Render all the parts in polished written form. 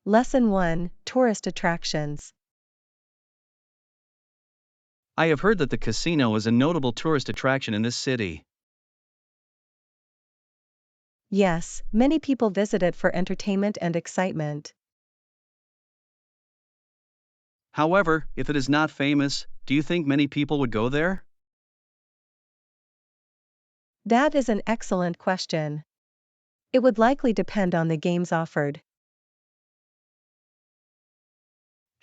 Lesson 1, Tourist Attractions. I have heard that the casino is a notable tourist attraction in this city. Yes, many people visit it for entertainment and excitement. However, if it is not famous, do you think many people would go there? That is an excellent question. It would likely depend on the games offered.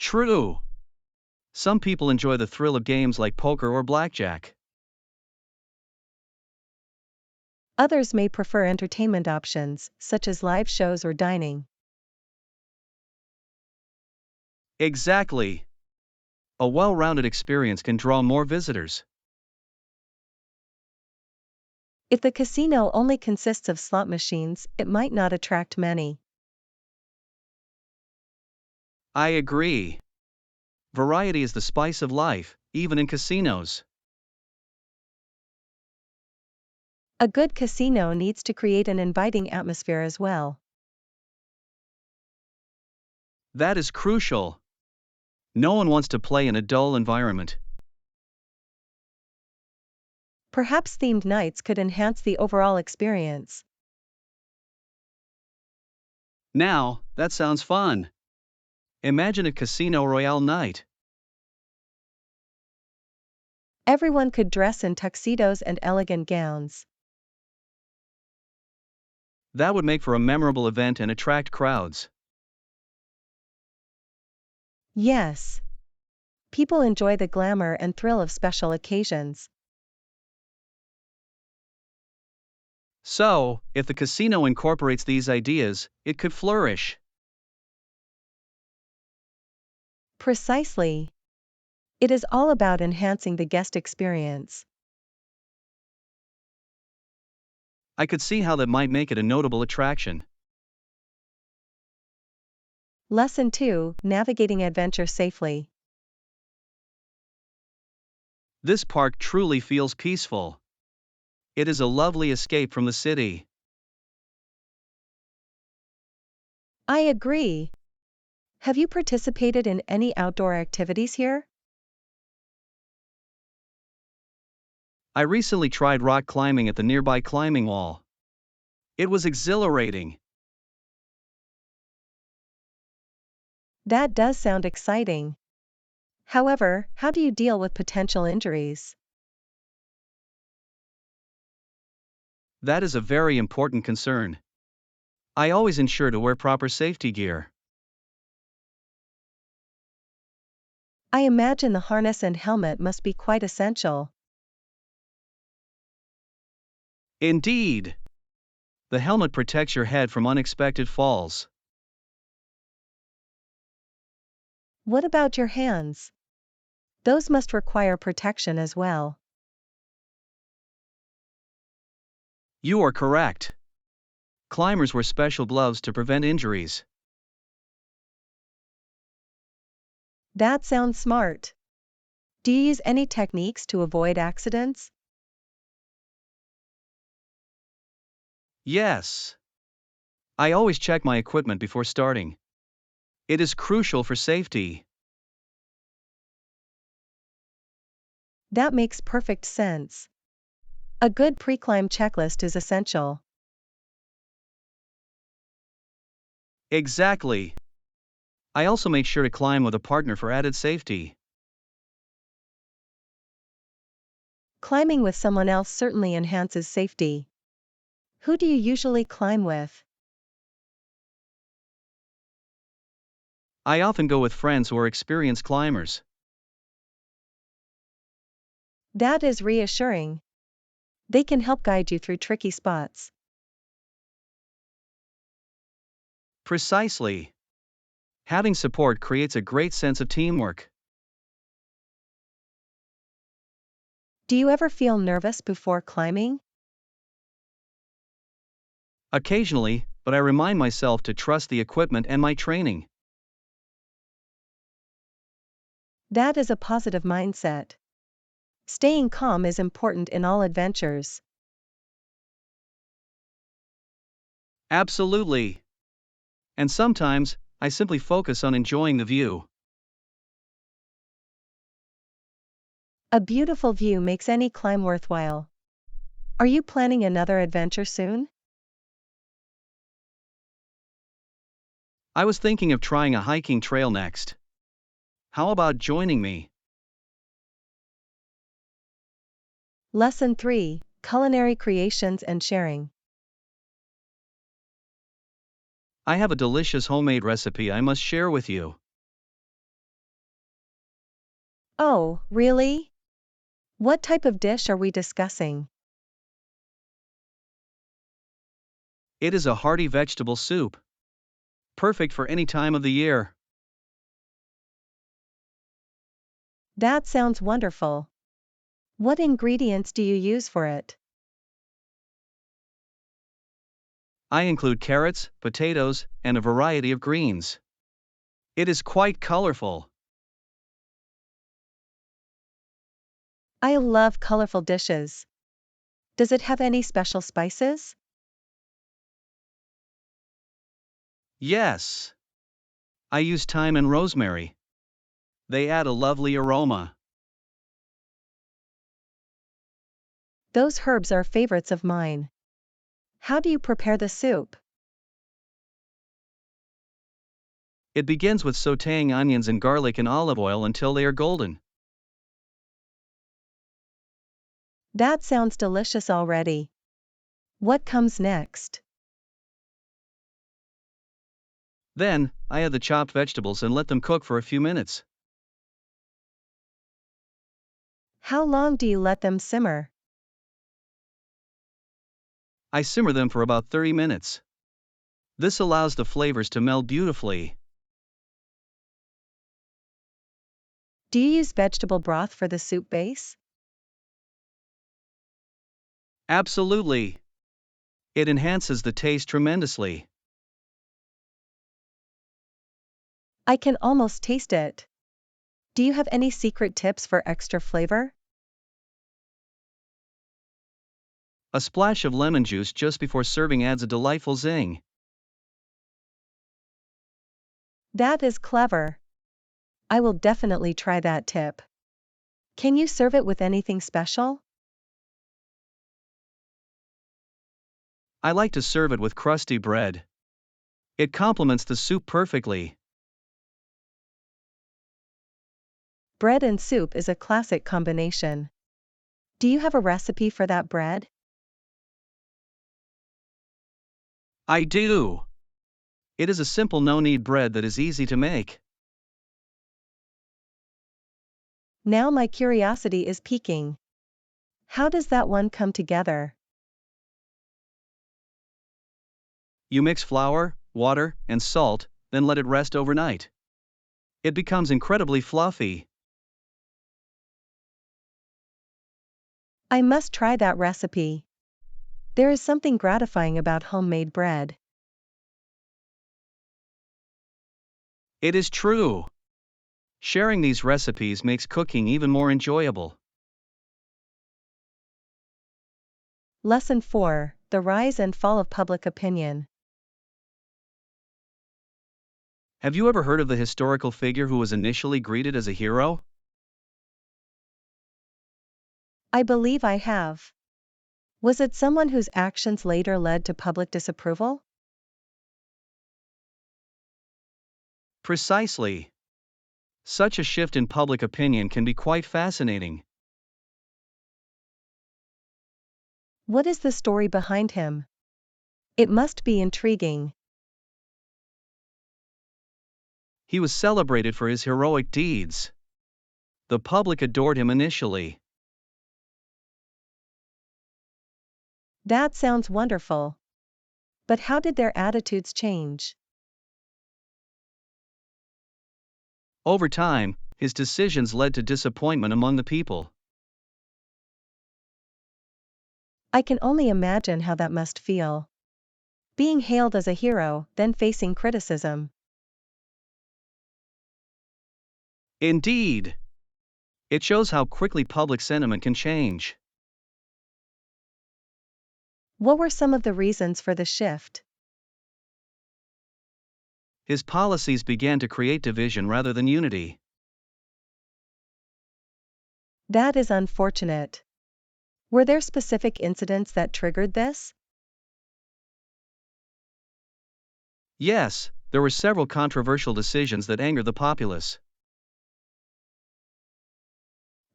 True. Some people enjoy the thrill of games like poker or blackjack. Others may prefer entertainment options, such as live shows or dining. Exactly. A well-rounded experience can draw more visitors. If the casino only consists of slot machines, it might not attract many. I agree. Variety is the spice of life, even in casinos. A good casino needs to create an inviting atmosphere as well. That is crucial. No one wants to play in a dull environment. Perhaps themed nights could enhance the overall experience. Now, that sounds fun. Imagine a Casino Royale night. Everyone could dress in tuxedos and elegant gowns. That would make for a memorable event and attract crowds. Yes. People enjoy the glamour and thrill of special occasions. So, if the casino incorporates these ideas, it could flourish. Precisely. It is all about enhancing the guest experience. I could see how that might make it a notable attraction. Lesson 2, Navigating Adventure Safely. This park truly feels peaceful. It is a lovely escape from the city. I agree. Have you participated in any outdoor activities here? I recently tried rock climbing at the nearby climbing wall. It was exhilarating. That does sound exciting. However, how do you deal with potential injuries? That is a very important concern. I always ensure to wear proper safety gear. I imagine the harness and helmet must be quite essential. Indeed. The helmet protects your head from unexpected falls. What about your hands? Those must require protection as well. You are correct. Climbers wear special gloves to prevent injuries. That sounds smart. Do you use any techniques to avoid accidents? Yes. I always check my equipment before starting. It is crucial for safety. That makes perfect sense. A good pre-climb checklist is essential. Exactly. I also make sure to climb with a partner for added safety. Climbing with someone else certainly enhances safety. Who do you usually climb with? I often go with friends who are experienced climbers. That is reassuring. They can help guide you through tricky spots. Precisely. Having support creates a great sense of teamwork. Do you ever feel nervous before climbing? Occasionally, but I remind myself to trust the equipment and my training. That is a positive mindset. Staying calm is important in all adventures. Absolutely. And sometimes, I simply focus on enjoying the view. A beautiful view makes any climb worthwhile. Are you planning another adventure soon? I was thinking of trying a hiking trail next. How about joining me? Lesson 3: Culinary Creations and Sharing. I have a delicious homemade recipe I must share with you. Oh, really? What type of dish are we discussing? It is a hearty vegetable soup. Perfect for any time of the year. That sounds wonderful. What ingredients do you use for it? I include carrots, potatoes, and a variety of greens. It is quite colorful. I love colorful dishes. Does it have any special spices? Yes. I use thyme and rosemary. They add a lovely aroma. Those herbs are favorites of mine. How do you prepare the soup? It begins with sautéing onions and garlic in olive oil until they are golden. That sounds delicious already. What comes next? Then, I add the chopped vegetables and let them cook for a few minutes. How long do you let them simmer? I simmer them for about 30 minutes. This allows the flavors to meld beautifully. Do you use vegetable broth for the soup base? Absolutely. It enhances the taste tremendously. I can almost taste it. Do you have any secret tips for extra flavor? A splash of lemon juice just before serving adds a delightful zing. That is clever. I will definitely try that tip. Can you serve it with anything special? I like to serve it with crusty bread. It complements the soup perfectly. Bread and soup is a classic combination. Do you have a recipe for that bread? I do. It is a simple no-knead bread that is easy to make. Now my curiosity is piquing. How does that one come together? You mix flour, water, and salt, then let it rest overnight. It becomes incredibly fluffy. I must try that recipe. There is something gratifying about homemade bread. It is true. Sharing these recipes makes cooking even more enjoyable. Lesson 4: The Rise and Fall of Public Opinion. Have you ever heard of the historical figure who was initially greeted as a hero? I believe I have. Was it someone whose actions later led to public disapproval? Precisely. Such a shift in public opinion can be quite fascinating. What is the story behind him? It must be intriguing. He was celebrated for his heroic deeds. The public adored him initially. That sounds wonderful. But how did their attitudes change? Over time, his decisions led to disappointment among the people. I can only imagine how that must feel. Being hailed as a hero, then facing criticism. Indeed. It shows how quickly public sentiment can change. What were some of the reasons for the shift? His policies began to create division rather than unity. That is unfortunate. Were there specific incidents that triggered this? Yes, there were several controversial decisions that angered the populace.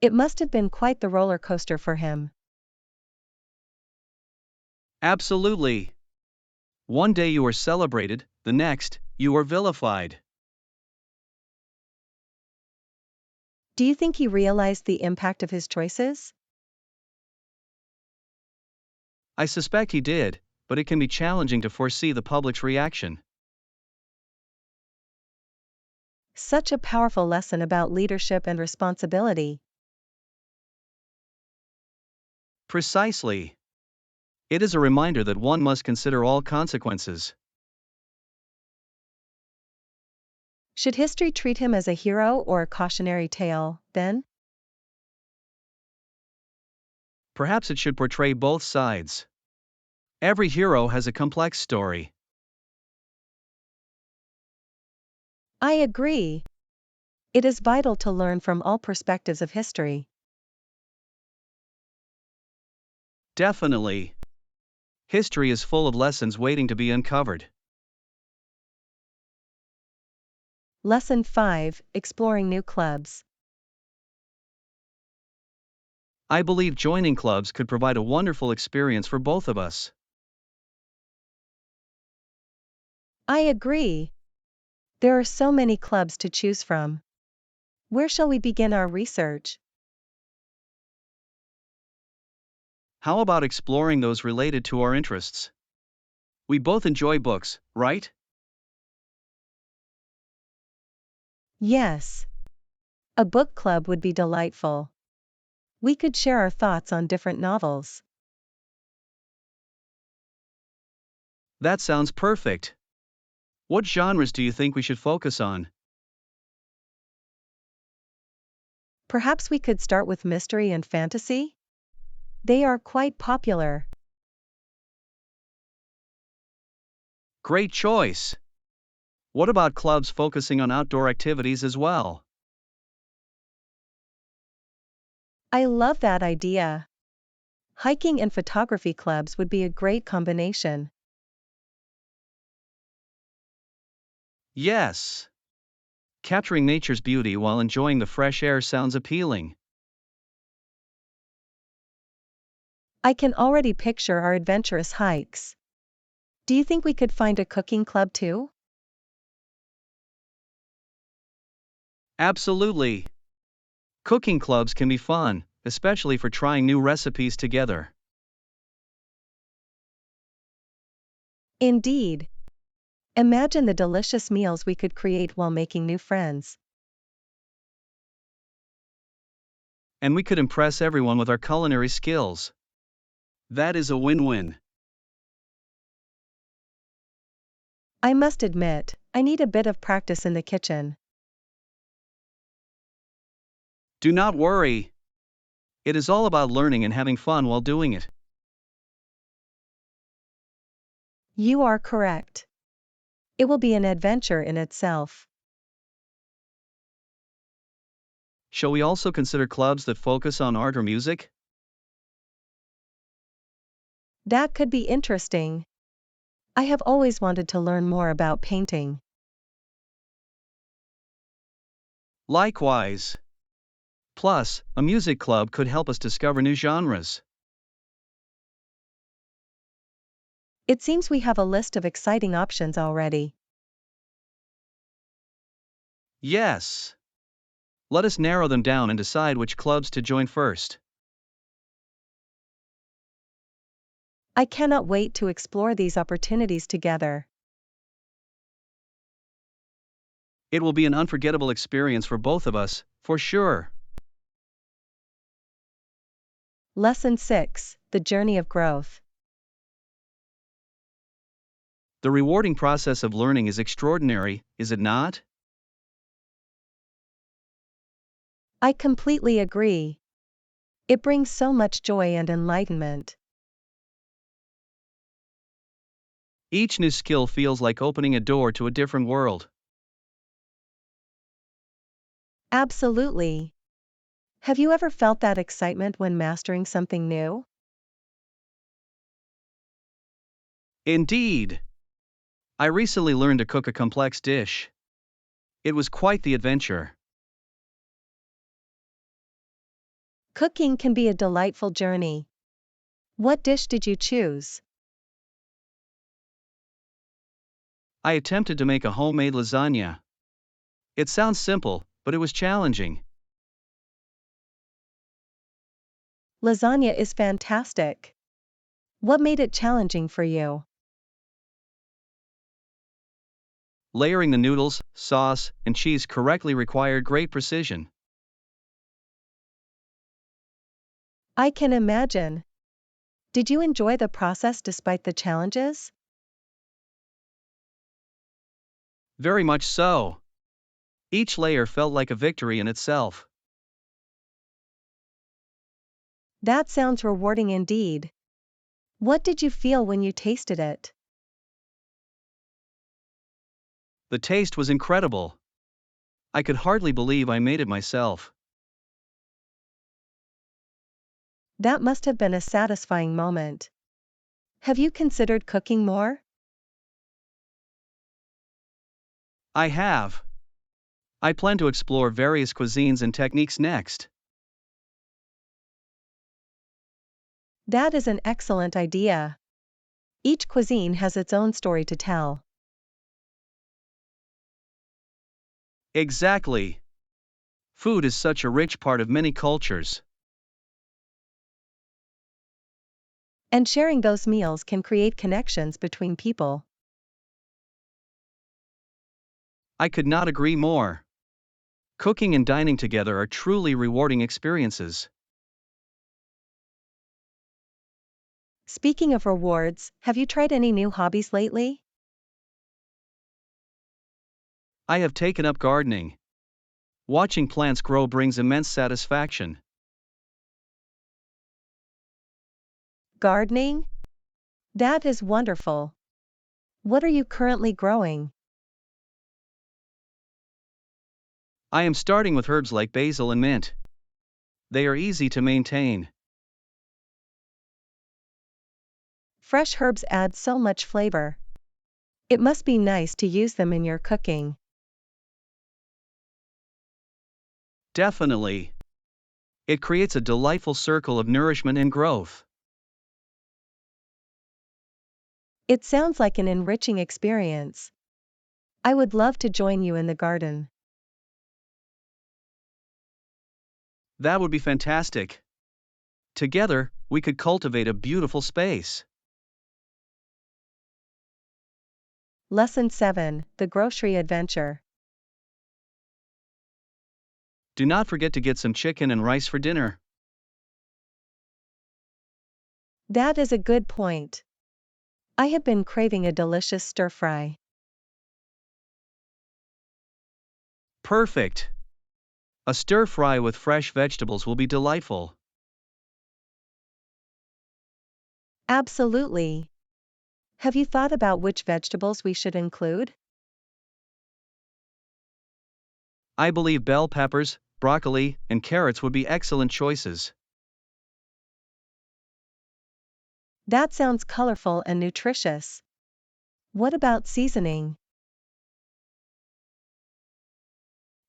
It must have been quite the roller coaster for him. Absolutely. One day you were celebrated, the next, you were vilified. Do you think he realized the impact of his choices? I suspect he did, but it can be challenging to foresee the public's reaction. Such a powerful lesson about leadership and responsibility. Precisely. It is a reminder that one must consider all consequences. Should history treat him as a hero or a cautionary tale, then? Perhaps it should portray both sides. Every hero has a complex story. I agree. It is vital to learn from all perspectives of history. Definitely. History is full of lessons waiting to be uncovered. Lesson 5: Exploring new clubs. I believe joining clubs could provide a wonderful experience for both of us. I agree. There are so many clubs to choose from. Where shall we begin our research? How about exploring those related to our interests? We both enjoy books, right? Yes. A book club would be delightful. We could share our thoughts on different novels. That sounds perfect. What genres do you think we should focus on? Perhaps we could start with mystery and fantasy? They are quite popular. Great choice. What about clubs focusing on outdoor activities as well? I love that idea. Hiking and photography clubs would be a great combination. Yes. Capturing nature's beauty while enjoying the fresh air sounds appealing. I can already picture our adventurous hikes. Do you think we could find a cooking club too? Absolutely. Cooking clubs can be fun, especially for trying new recipes together. Indeed. Imagine the delicious meals we could create while making new friends. And we could impress everyone with our culinary skills. That is a win-win. I must admit, I need a bit of practice in the kitchen. Do not worry. It is all about learning and having fun while doing it. You are correct. It will be an adventure in itself. Shall we also consider clubs that focus on art or music? That could be interesting. I have always wanted to learn more about painting. Likewise. Plus, a music club could help us discover new genres. It seems we have a list of exciting options already. Yes. Let us narrow them down and decide which clubs to join first. I cannot wait to explore these opportunities together. It will be an unforgettable experience for both of us, for sure. Lesson 6: The Journey of Growth. The rewarding process of learning is extraordinary, is it not? I completely agree. It brings so much joy and enlightenment. Each new skill feels like opening a door to a different world. Absolutely. Have you ever felt that excitement when mastering something new? Indeed. I recently learned to cook a complex dish. It was quite the adventure. Cooking can be a delightful journey. What dish did you choose? I attempted to make a homemade lasagna. It sounds simple, but it was challenging. Lasagna is fantastic. What made it challenging for you? Layering the noodles, sauce, and cheese correctly required great precision. I can imagine. Did you enjoy the process despite the challenges? Very much so. Each layer felt like a victory in itself. That sounds rewarding indeed. What did you feel when you tasted it? The taste was incredible. I could hardly believe I made it myself. That must have been a satisfying moment. Have you considered cooking more? I have. I plan to explore various cuisines and techniques next. That is an excellent idea. Each cuisine has its own story to tell. Exactly. Food is such a rich part of many cultures. And sharing those meals can create connections between people. I could not agree more. Cooking and dining together are truly rewarding experiences. Speaking of rewards, have you tried any new hobbies lately? I have taken up gardening. Watching plants grow brings immense satisfaction. Gardening? That is wonderful. What are you currently growing? I am starting with herbs like basil and mint. They are easy to maintain. Fresh herbs add so much flavor. It must be nice to use them in your cooking. Definitely. It creates a delightful circle of nourishment and growth. It sounds like an enriching experience. I would love to join you in the garden. That would be fantastic. Together, we could cultivate a beautiful space. Lesson 7: The Grocery Adventure. Do not forget to get some chicken and rice for dinner. That is a good point. I have been craving a delicious stir fry. Perfect. A stir fry with fresh vegetables will be delightful. Absolutely. Have you thought about which vegetables we should include? I believe bell peppers, broccoli, and carrots would be excellent choices. That sounds colorful and nutritious. What about seasoning?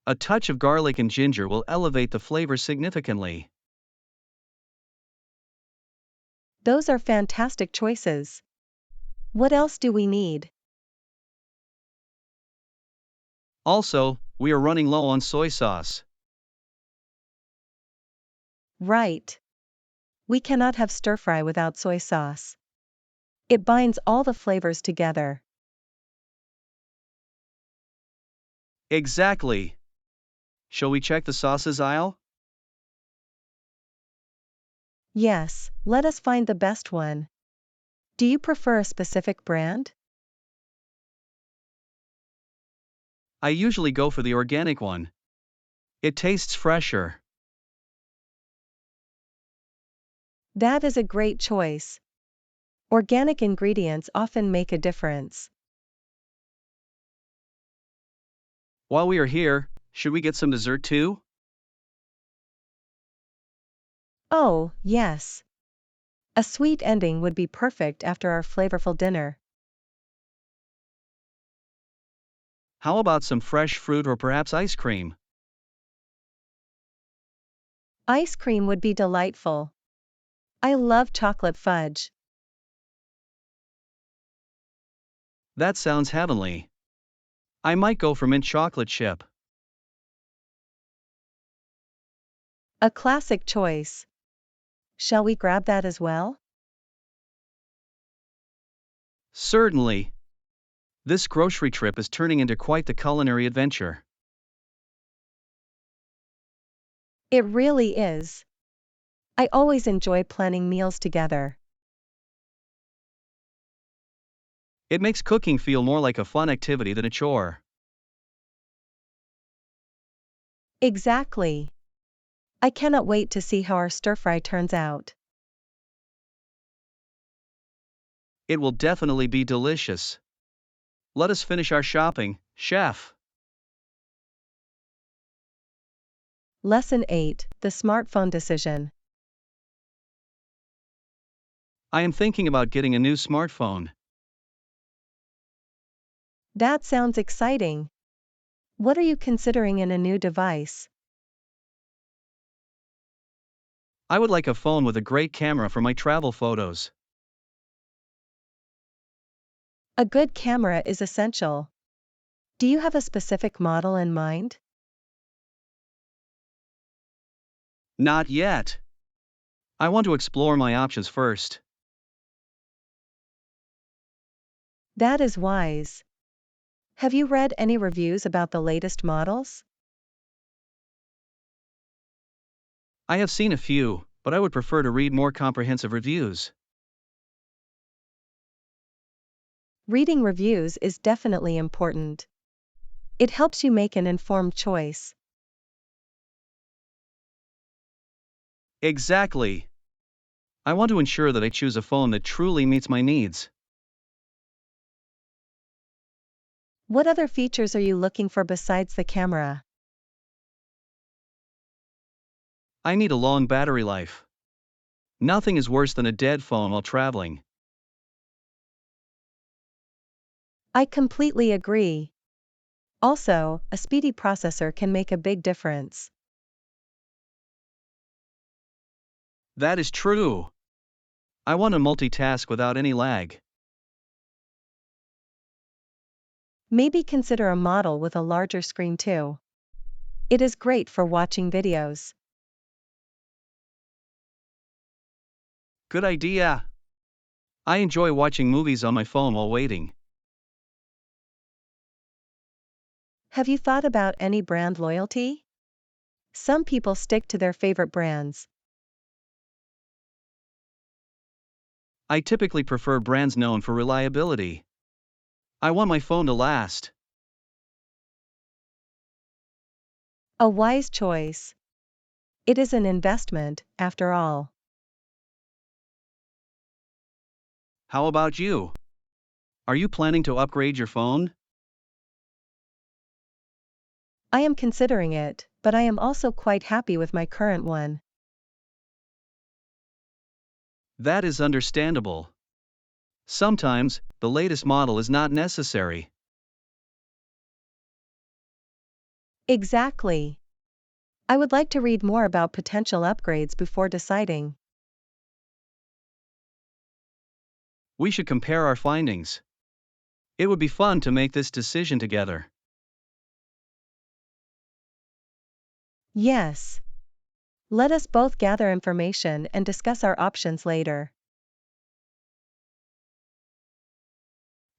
A touch of garlic and ginger will elevate the flavor significantly. Those are fantastic choices. What else do we need? Also, we are running low on soy sauce. Right. We cannot have stir fry without soy sauce. It binds all the flavors together. Exactly. Shall we check the sauces aisle? Yes, let us find the best one. Do you prefer a specific brand? I usually go for the organic one. It tastes fresher. That is a great choice. Organic ingredients often make a difference. While we are here, should we get some dessert too? Oh, yes. A sweet ending would be perfect after our flavorful dinner. How about some fresh fruit or perhaps ice cream? Ice cream would be delightful. I love chocolate fudge. That sounds heavenly. I might go for mint chocolate chip. A classic choice. Shall we grab that as well? Certainly. This grocery trip is turning into quite the culinary adventure. It really is. I always enjoy planning meals together. It makes cooking feel more like a fun activity than a chore. Exactly. I cannot wait to see how our stir fry turns out. It will definitely be delicious. Let us finish our shopping, chef. Lesson 8: The Smartphone Decision. I am thinking about getting a new smartphone. That sounds exciting. What are you considering in a new device? I would like a phone with a great camera for my travel photos. A good camera is essential. Do you have a specific model in mind? Not yet. I want to explore my options first. That is wise. Have you read any reviews about the latest models? I have seen a few, but I would prefer to read more comprehensive reviews. Reading reviews is definitely important. It helps you make an informed choice. Exactly. I want to ensure that I choose a phone that truly meets my needs. What other features are you looking for besides the camera? I need a long battery life. Nothing is worse than a dead phone while traveling. I completely agree. Also, a speedy processor can make a big difference. That is true. I want to multitask without any lag. Maybe consider a model with a larger screen too. It is great for watching videos. Good idea. I enjoy watching movies on my phone while waiting. Have you thought about any brand loyalty? Some people stick to their favorite brands. I typically prefer brands known for reliability. I want my phone to last. A wise choice. It is an investment, after all. How about you? Are you planning to upgrade your phone? I am considering it, but I am also quite happy with my current one. That is understandable. Sometimes, the latest model is not necessary. Exactly. I would like to read more about potential upgrades before deciding. We should compare our findings. It would be fun to make this decision together. Yes. Let us both gather information and discuss our options later.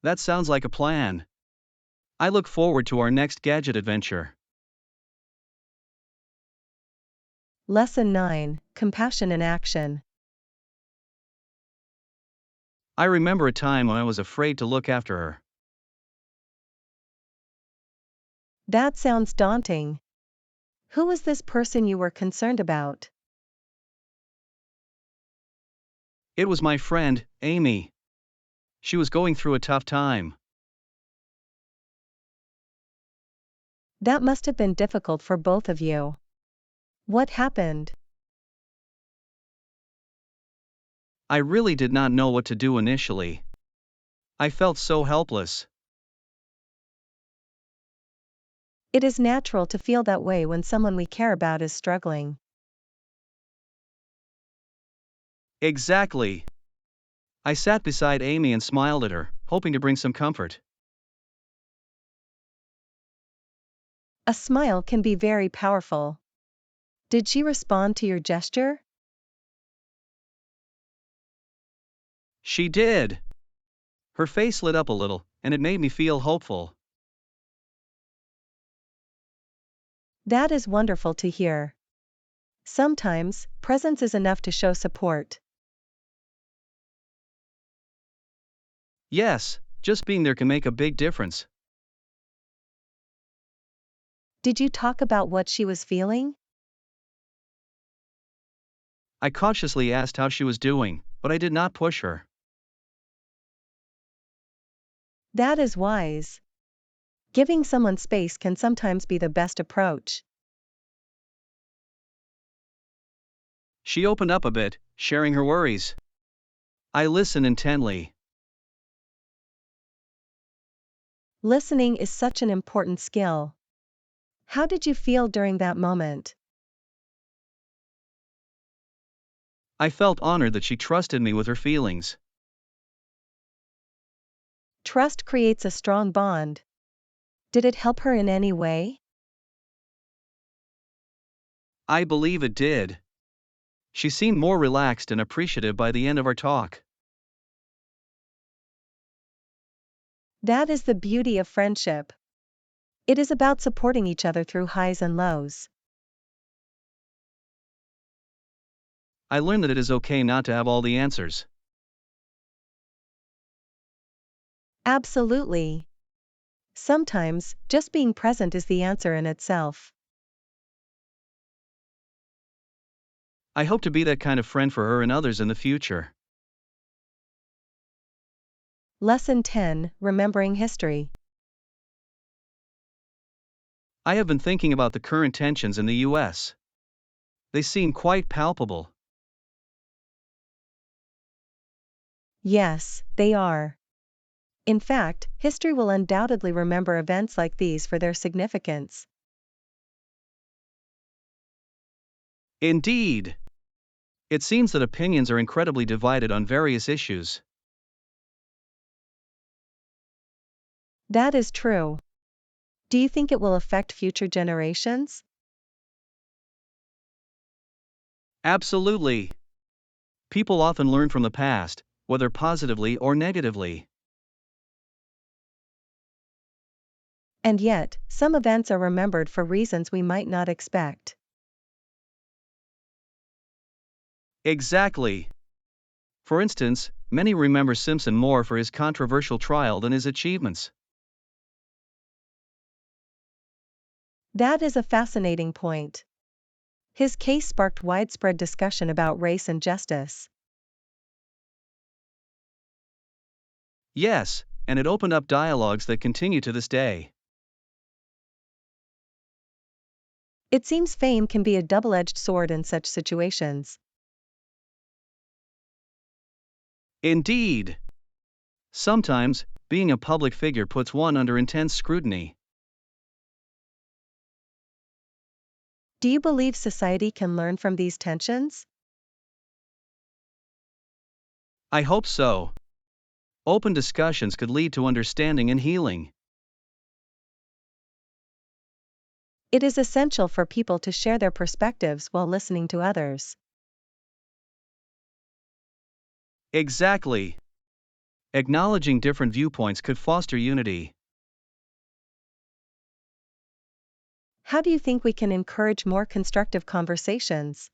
That sounds like a plan. I look forward to our next gadget adventure. Lesson 9: Compassion in Action. I remember a time when I was afraid to look after her. That sounds daunting. Who was this person you were concerned about? It was my friend, Amy. She was going through a tough time. That must have been difficult for both of you. What happened? I really did not know what to do initially. I felt so helpless. It is natural to feel that way when someone we care about is struggling. Exactly. I sat beside Amy and smiled at her, hoping to bring some comfort. A smile can be very powerful. Did she respond to your gesture? She did. Her face lit up a little, and it made me feel hopeful. That is wonderful to hear. Sometimes, presence is enough to show support. Yes, just being there can make a big difference. Did you talk about what she was feeling? I cautiously asked how she was doing, but I did not push her. That is wise. Giving someone space can sometimes be the best approach. She opened up a bit, sharing her worries. I listened intently. Listening is such an important skill. How did you feel during that moment? I felt honored that she trusted me with her feelings. Trust creates a strong bond. Did it help her in any way? I believe it did. She seemed more relaxed and appreciative by the end of our talk. That is the beauty of friendship. It is about supporting each other through highs and lows. I learned that it is okay not to have all the answers. Absolutely. Sometimes, just being present is the answer in itself. I hope to be that kind of friend for her and others in the future. Lesson 10: Remembering History. I have been thinking about the current tensions in the US. They seem quite palpable. Yes, they are. In fact, history will undoubtedly remember events like these for their significance. Indeed. It seems that opinions are incredibly divided on various issues. That is true. Do you think it will affect future generations? Absolutely. People often learn from the past, whether positively or negatively. And yet, some events are remembered for reasons we might not expect. Exactly. For instance, many remember Simpson more for his controversial trial than his achievements. That is a fascinating point. His case sparked widespread discussion about race and justice. Yes, and it opened up dialogues that continue to this day. It seems fame can be a double-edged sword in such situations. Indeed. Sometimes, being a public figure puts one under intense scrutiny. Do you believe society can learn from these tensions? I hope so. Open discussions could lead to understanding and healing. It is essential for people to share their perspectives while listening to others. Exactly. Acknowledging different viewpoints could foster unity. How do you think we can encourage more constructive conversations?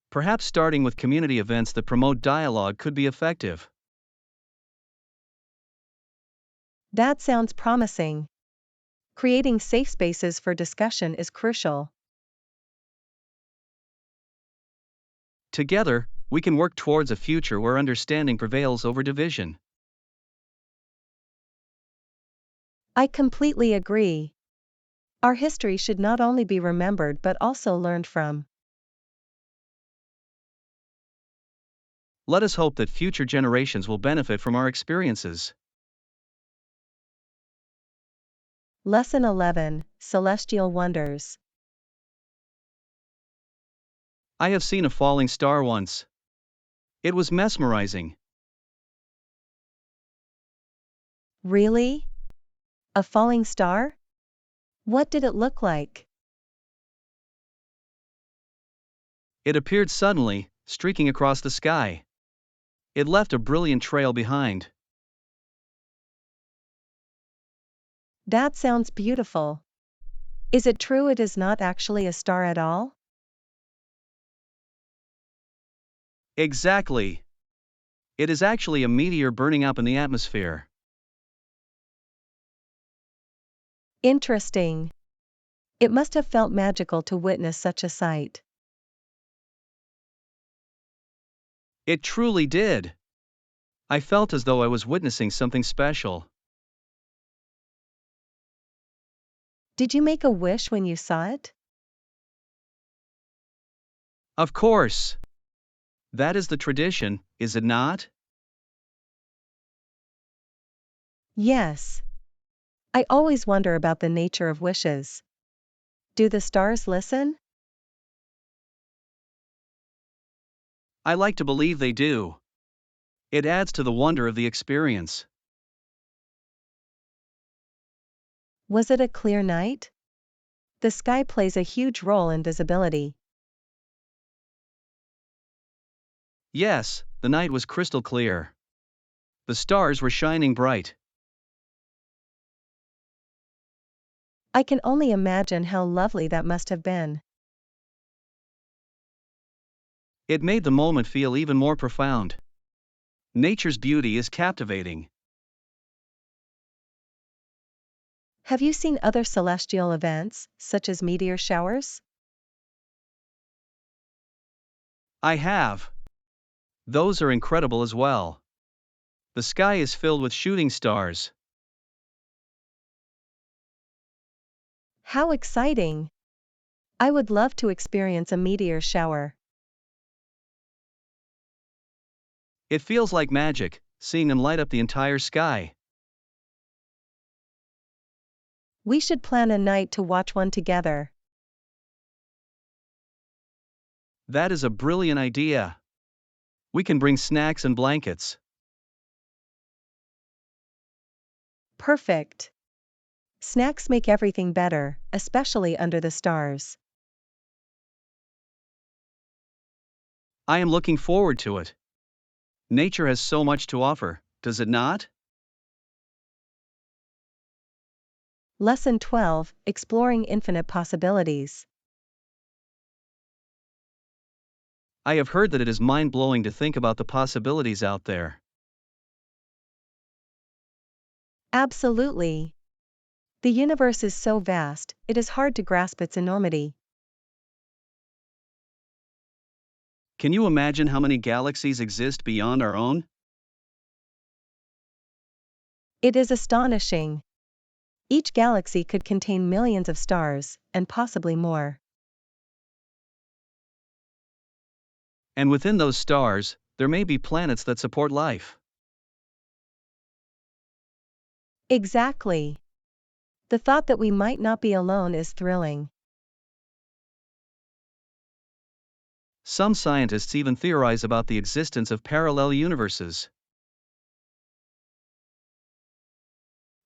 Perhaps starting with community events that promote dialogue could be effective. That sounds promising. Creating safe spaces for discussion is crucial. Together, We can work towards a future where understanding prevails over division. I completely agree. Our history should not only be remembered but also learned from. Let us hope that future generations will benefit from our experiences. Lesson 11, Celestial Wonders. I have seen a falling star once. It was mesmerizing. Really? A falling star? What did it look like? It appeared suddenly, streaking across the sky. It left a brilliant trail behind. That sounds beautiful. Is it true it is not actually a star at all? Exactly. It is actually a meteor burning up in the atmosphere. Interesting. It must have felt magical to witness such a sight. It truly did. I felt as though I was witnessing something special. Did you make a wish when you saw it? Of course. That is the tradition, is it not? Yes. I always wonder about the nature of wishes. Do the stars listen? I like to believe they do. It adds to the wonder of the experience. Was it a clear night? The sky plays a huge role in visibility. Yes, the night was crystal clear. The stars were shining bright. I can only imagine how lovely that must have been. It made the moment feel even more profound. Nature's beauty is captivating. Have you seen other celestial events, such as meteor showers? I have. Those are incredible as well. The sky is filled with shooting stars. How exciting! I would love to experience a meteor shower. It feels like magic, seeing them light up the entire sky. We should plan a night to watch one together. That is a brilliant idea. We can bring snacks and blankets. Perfect. Snacks make everything better, especially under the stars. I am looking forward to it. Nature has so much to offer, does it not? Lesson 12, Exploring Infinite Possibilities. I have heard that it is mind-blowing to think about the possibilities out there. Absolutely. The universe is so vast, it is hard to grasp its enormity. Can you imagine how many galaxies exist beyond our own? It is astonishing. Each galaxy could contain millions of stars, and possibly more. And within those stars, there may be planets that support life. Exactly. The thought that we might not be alone is thrilling. Some scientists even theorize about the existence of parallel universes.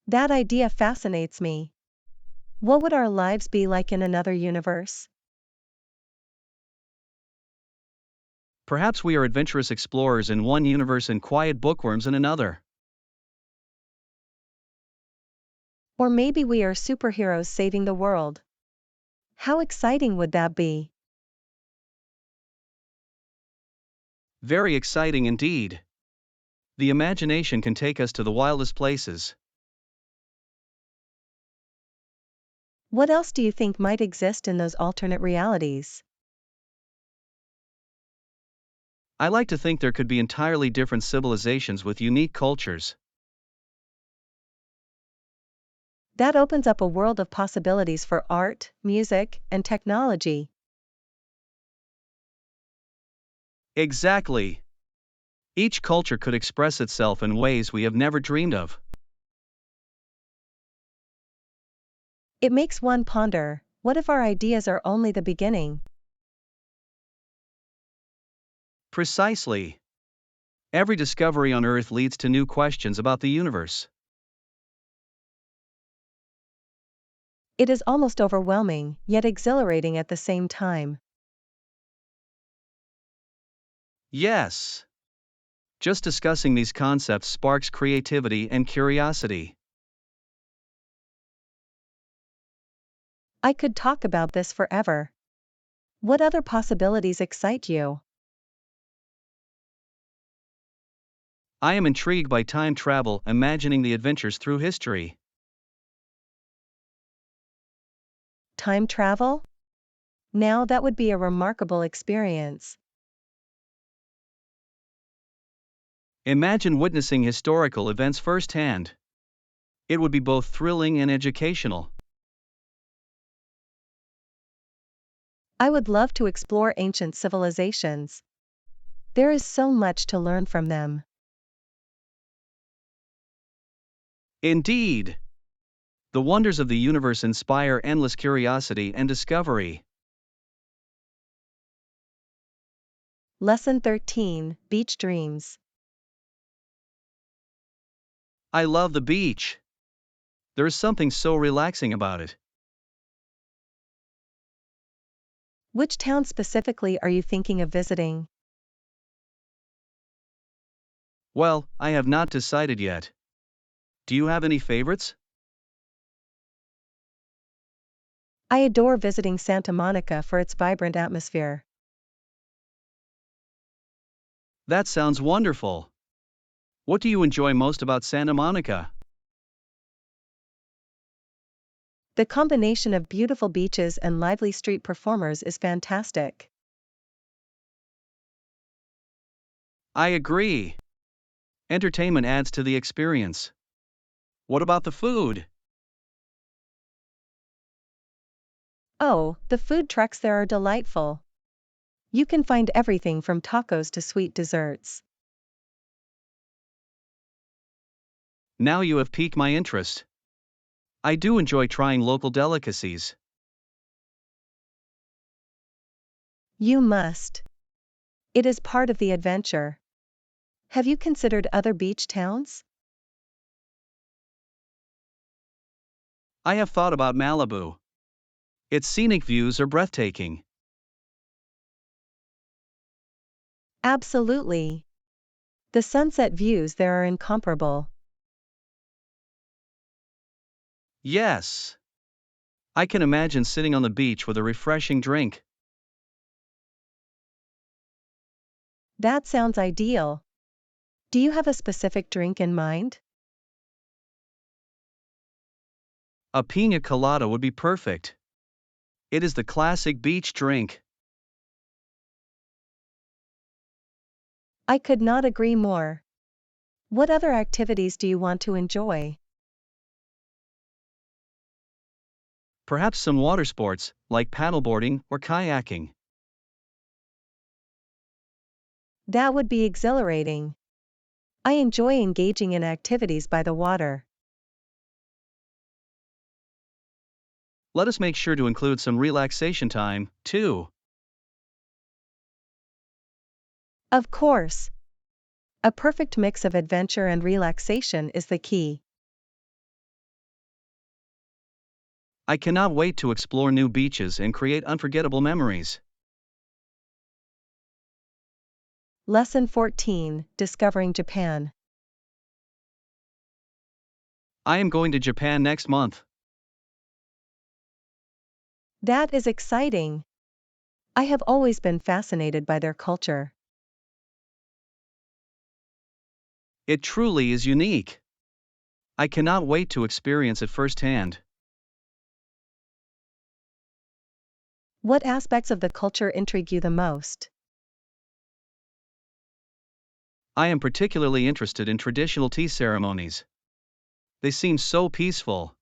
That idea fascinates me. What would our lives be like in another universe? Perhaps we are adventurous explorers in one universe and quiet bookworms in another. Or maybe we are superheroes saving the world. How exciting would that be? Very exciting indeed. The imagination can take us to the wildest places. What else do you think might exist in those alternate realities? I like to think there could be entirely different civilizations with unique cultures. That opens up a world of possibilities for art, music, and technology. Exactly. Each culture could express itself in ways we have never dreamed of. It makes one ponder, what if our ideas are only the beginning? Precisely. Every discovery on Earth leads to new questions about the universe. It is almost overwhelming, yet exhilarating at the same time. Yes. Just discussing these concepts sparks creativity and curiosity. I could talk about this forever. What other possibilities excite you? I am intrigued by time travel, imagining the adventures through history. Time travel? Now that would be a remarkable experience. Imagine witnessing historical events firsthand. It would be both thrilling and educational. I would love to explore ancient civilizations. There is so much to learn from them. Indeed. The wonders of the universe inspire endless curiosity and discovery. Lesson 13, Beach Dreams. I love the beach. There is something so relaxing about it. Which town specifically are you thinking of visiting? Well, I have not decided yet. Do you have any favorites? I adore visiting Santa Monica for its vibrant atmosphere. That sounds wonderful. What do you enjoy most about Santa Monica? The combination of beautiful beaches and lively street performers is fantastic. I agree. Entertainment adds to the experience. What about the food? Oh, the food trucks there are delightful. You can find everything from tacos to sweet desserts. Now you have piqued my interest. I do enjoy trying local delicacies. You must. It is part of the adventure. Have you considered other beach towns? I have thought about Malibu. Its scenic views are breathtaking. Absolutely. The sunset views there are incomparable. Yes. I can imagine sitting on the beach with a refreshing drink. That sounds ideal. Do you have a specific drink in mind? A pina colada would be perfect. It is the classic beach drink. I could not agree more. What other activities do you want to enjoy? Perhaps some water sports, like paddleboarding or kayaking. That would be exhilarating. I enjoy engaging in activities by the water. Let us make sure to include some relaxation time, too. Of course. A perfect mix of adventure and relaxation is the key. I cannot wait to explore new beaches and create unforgettable memories. Lesson 14, Discovering Japan. I am going to Japan next month. That is exciting. I have always been fascinated by their culture. It truly is unique. I cannot wait to experience it firsthand. What aspects of the culture intrigue you the most? I am particularly interested in traditional tea ceremonies. They seem so peaceful.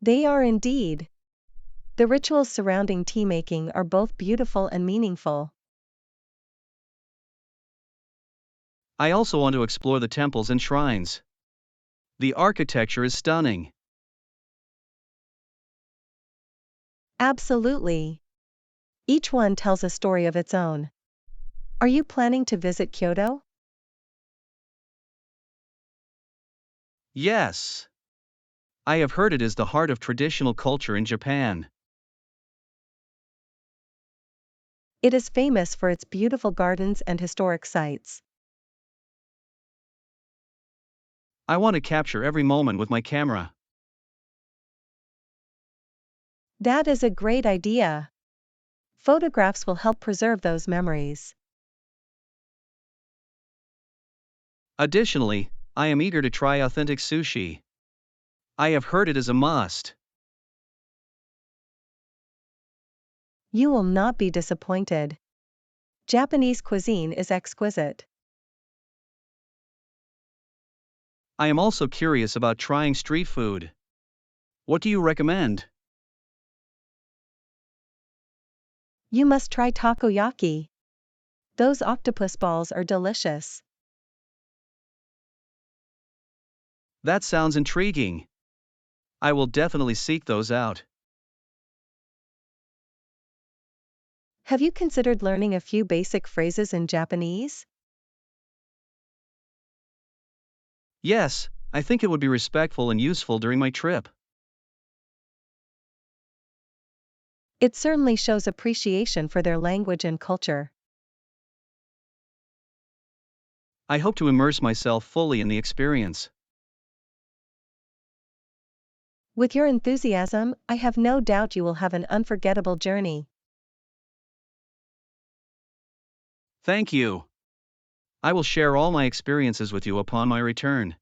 They are indeed. The rituals surrounding tea making are both beautiful and meaningful. I also want to explore the temples and shrines. The architecture is stunning. Absolutely. Each one tells a story of its own. Are you planning to visit Kyoto? Yes. I have heard it is the heart of traditional culture in Japan. It is famous for its beautiful gardens and historic sites. I want to capture every moment with my camera. That is a great idea. Photographs will help preserve those memories. Additionally, I am eager to try authentic sushi. I have heard it is a must. You will not be disappointed. Japanese cuisine is exquisite. I am also curious about trying street food. What do you recommend? You must try takoyaki. Those octopus balls are delicious. That sounds intriguing. I will definitely seek those out. Have you considered learning a few basic phrases in Japanese? Yes, I think it would be respectful and useful during my trip. It certainly shows appreciation for their language and culture. I hope to immerse myself fully in the experience. With your enthusiasm, I have no doubt you will have an unforgettable journey. Thank you. I will share all my experiences with you upon my return.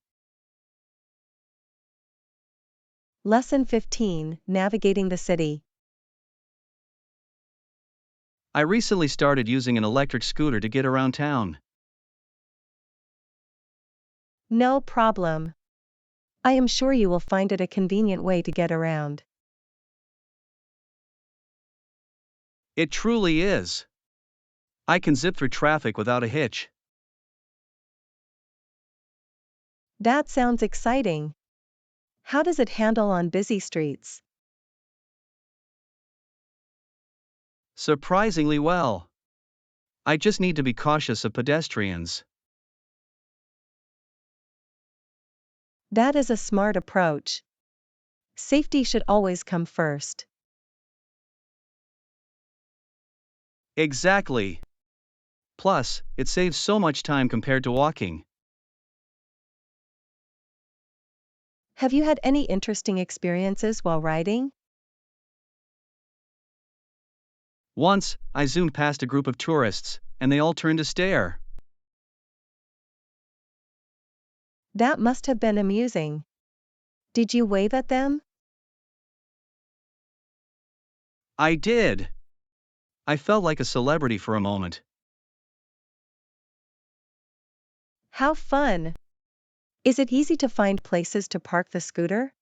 Lesson 15: Navigating the City. I recently started using an electric scooter to get around town. No problem. I am sure you will find it a convenient way to get around. It truly is. I can zip through traffic without a hitch. That sounds exciting. How does it handle on busy streets? Surprisingly well. I just need to be cautious of pedestrians. That is a smart approach. Safety should always come first. Exactly. Plus, it saves so much time compared to walking. Have you had any interesting experiences while riding? Once, I zoomed past a group of tourists, and they all turned to stare. That must have been amusing. Did you wave at them? I did. I felt like a celebrity for a moment. How fun! Is it easy to find places to park the scooter?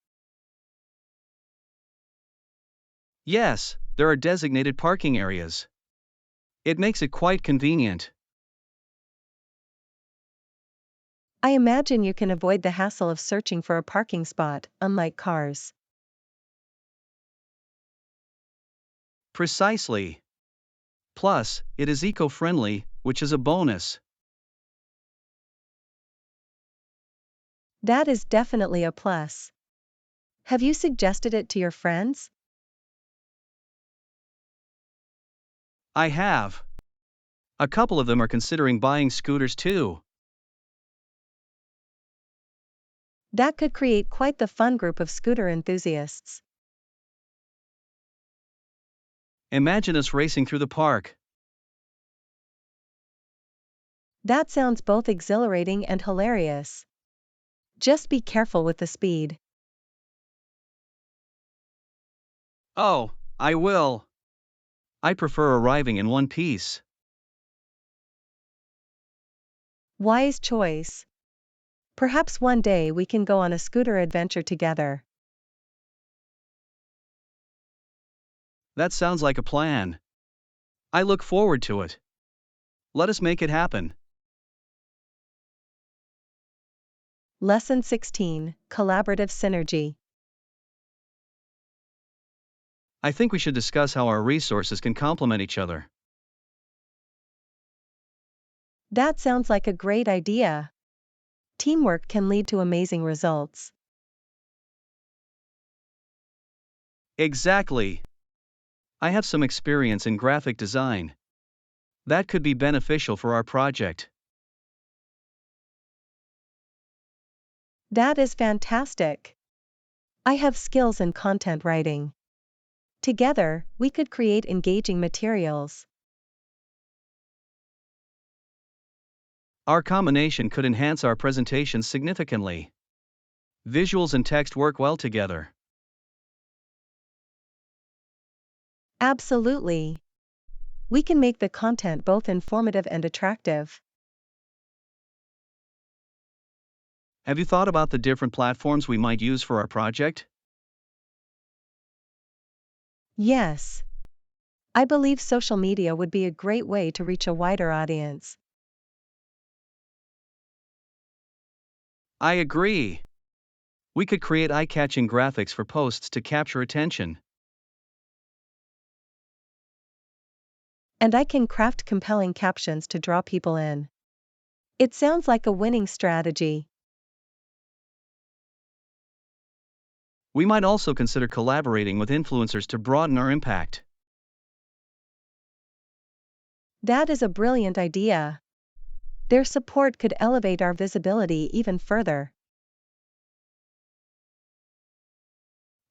Yes, there are designated parking areas. It makes it quite convenient. I imagine you can avoid the hassle of searching for a parking spot, unlike cars. Precisely. Plus, it is eco-friendly, which is a bonus. That is definitely a plus. Have you suggested it to your friends? I have. A couple of them are considering buying scooters too. That could create quite the fun group of scooter enthusiasts. Imagine us racing through the park. That sounds both exhilarating and hilarious. Just be careful with the speed. Oh, I will. I prefer arriving in one piece. Wise choice. Perhaps one day we can go on a scooter adventure together. That sounds like a plan. I look forward to it. Let us make it happen. Lesson 16, Collaborative Synergy. I think we should discuss how our resources can complement each other. That sounds like a great idea. Teamwork can lead to amazing results. Exactly. I have some experience in graphic design. That could be beneficial for our project. That is fantastic. I have skills in content writing. Together, we could create engaging materials. Our combination could enhance our presentation significantly. Visuals and text work well together. Absolutely. We can make the content both informative and attractive. Have you thought about the different platforms we might use for our project? Yes. I believe social media would be a great way to reach a wider audience. I agree. We could create eye-catching graphics for posts to capture attention. And I can craft compelling captions to draw people in. It sounds like a winning strategy. We might also consider collaborating with influencers to broaden our impact. That is a brilliant idea. Their support could elevate our visibility even further.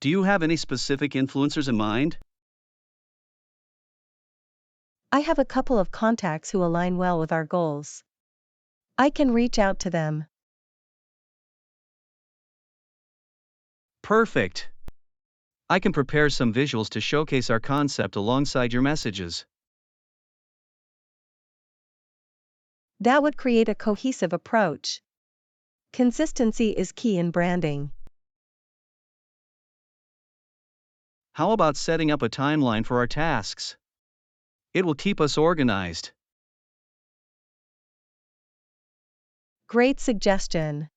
Do you have any specific influencers in mind? I have a couple of contacts who align well with our goals. I can reach out to them. Perfect. I can prepare some visuals to showcase our concept alongside your messages. That would create a cohesive approach. Consistency is key in branding. How about setting up a timeline for our tasks? It will keep us organized. Great suggestion.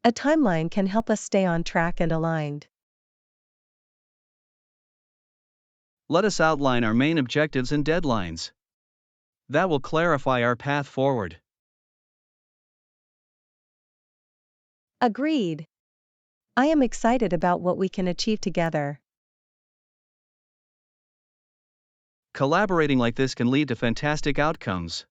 A timeline can help us stay on track and aligned. Let us outline our main objectives and deadlines. That will clarify our path forward. Agreed. I am excited about what we can achieve together. Collaborating like this can lead to fantastic outcomes.